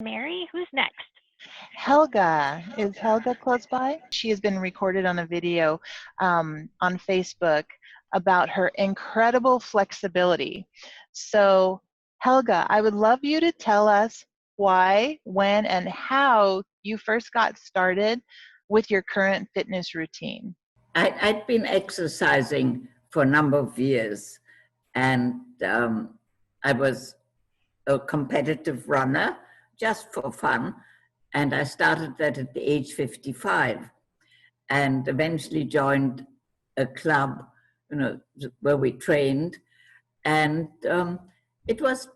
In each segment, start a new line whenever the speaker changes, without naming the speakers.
Mary, who's next?
Helga. Is Helga close by? She has been recorded on a video on Facebook about her incredible flexibility. So, Helga, I would love you to tell us why, when, and how you first got started with your current fitness routine.
I'd been exercising for a number of years, and I was a competitive runner just for fun. And I started that at the age 55 and eventually joined a club, where we trained. And it was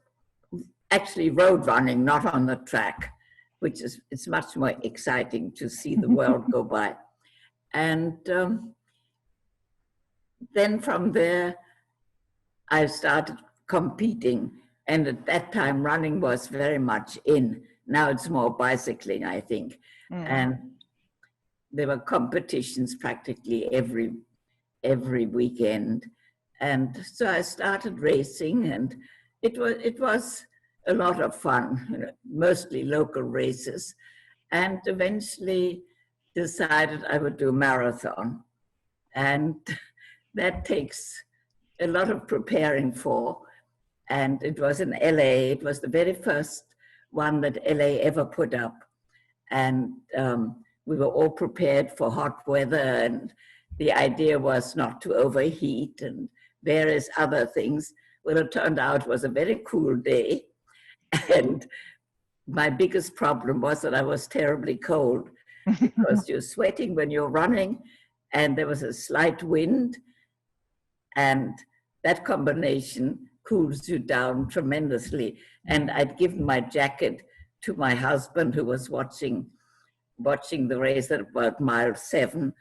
actually road running, not on the track, which is, it's much more exciting to see the world go by. And then from there, I started competing. And at that time, running was very much in. Now it's more bicycling, I think. And there were competitions practically every weekend. And so I started racing, and it was a lot of fun, mostly local races, and eventually decided I would do a marathon. And that takes a lot of preparing for. And it was in LA. It was the very first one that LA ever put up. And we were all prepared for hot weather, and the idea was not to overheat and various other things. Well, it turned out it was a very cool day. And my biggest problem was that I was terribly cold because you're sweating when you're running, and there was a slight wind, and that combination cools you down tremendously. And I'd given my jacket to my husband, who was watching the race at about mile 7.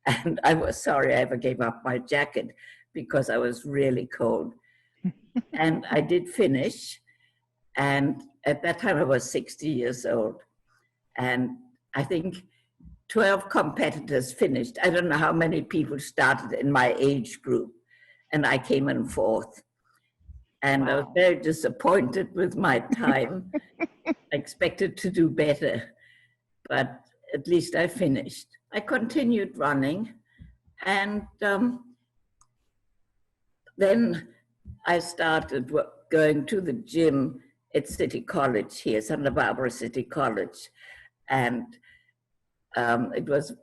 And I was sorry I ever gave up my jacket because I was really cold. And I did finish. And at that time I was 60 years old. And I think 12 competitors finished. I don't know how many people started in my age group. And I came in 4th. And I was very disappointed with my time. I expected to do better, but at least I finished. I continued running, and then I started going to the gym at City College here, Santa Barbara City College. And it was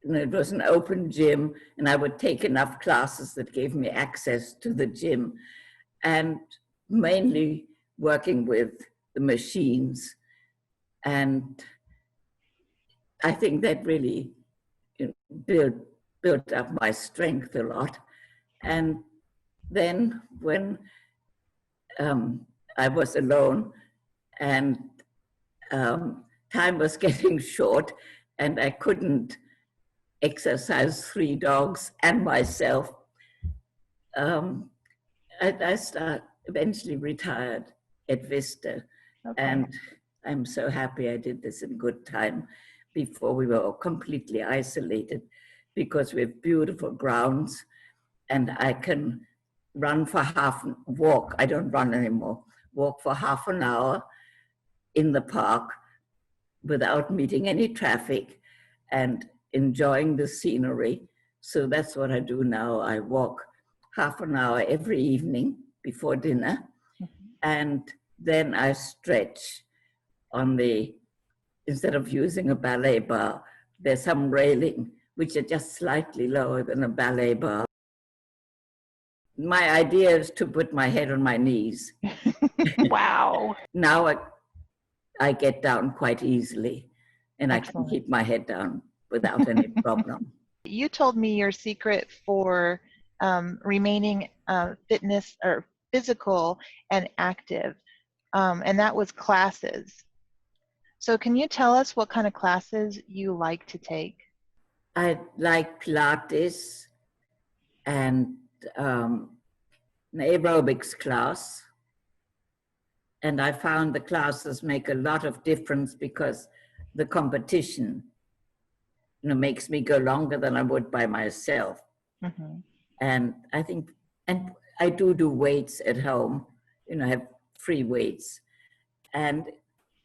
an open gym, and I would take enough classes that gave me access to the gym, and mainly working with the machines. And I think that really built up my strength a lot. And then when I was alone and time was getting short and I couldn't exercise 3 dogs and myself, I eventually retired at Vista. Okay. And I'm so happy I did this in good time before we were all completely isolated, because we have beautiful grounds and I can walk, I don't run anymore, walk for half an hour in the park without meeting any traffic and enjoying the scenery. So that's what I do now. I walk half an hour every evening before dinner, and then I stretch on instead of using a ballet bar, there's some railing which are just slightly lower than a ballet bar. My idea is to put my head on my knees.
Wow.
Now I get down quite easily, and
Excellent.
I can keep my head down without any problem.
You told me your secret for remaining fitness or physical and active, and that was classes. So can you tell us what kind of classes you like to take?
I like Pilates and an aerobics class. And I found the classes make a lot of difference because the competition makes me go longer than I would by myself. Mm-hmm. And I think, and I do weights at home, I have free weights. And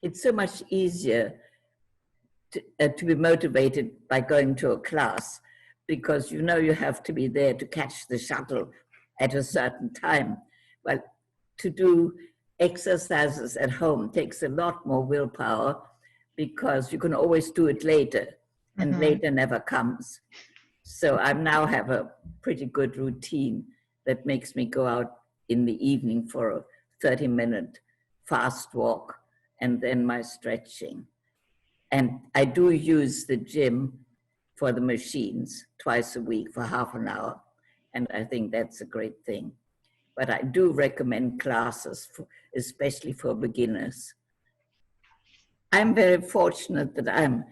it's so much easier to be motivated by going to a class, because you know you have to be there to catch the shuttle at a certain time. But to do exercises at home takes a lot more willpower, because you can always do it later, and later never comes. So I now have a pretty good routine that makes me go out in the evening for a 30-minute fast walk and then my stretching. And I do use the gym for the machines twice a week for half an hour. And I think that's a great thing. But I do recommend classes, especially for beginners. I'm very fortunate that I'm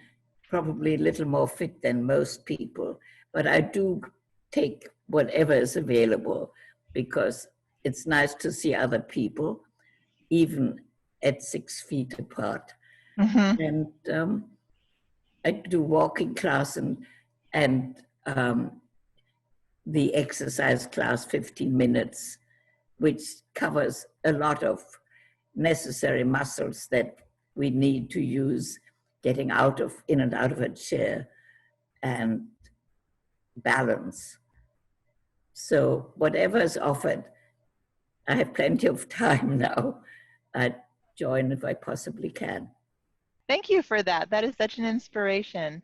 probably a little more fit than most people, but I do take whatever is available, because it's nice to see other people, even at 6 feet apart. And I do walking class and the exercise class, 15 minutes, which covers a lot of necessary muscles that we need to use getting in and out of a chair, and balance. So whatever is offered, I have plenty of time now. I join if I possibly can.
Thank you for that. That is such an inspiration.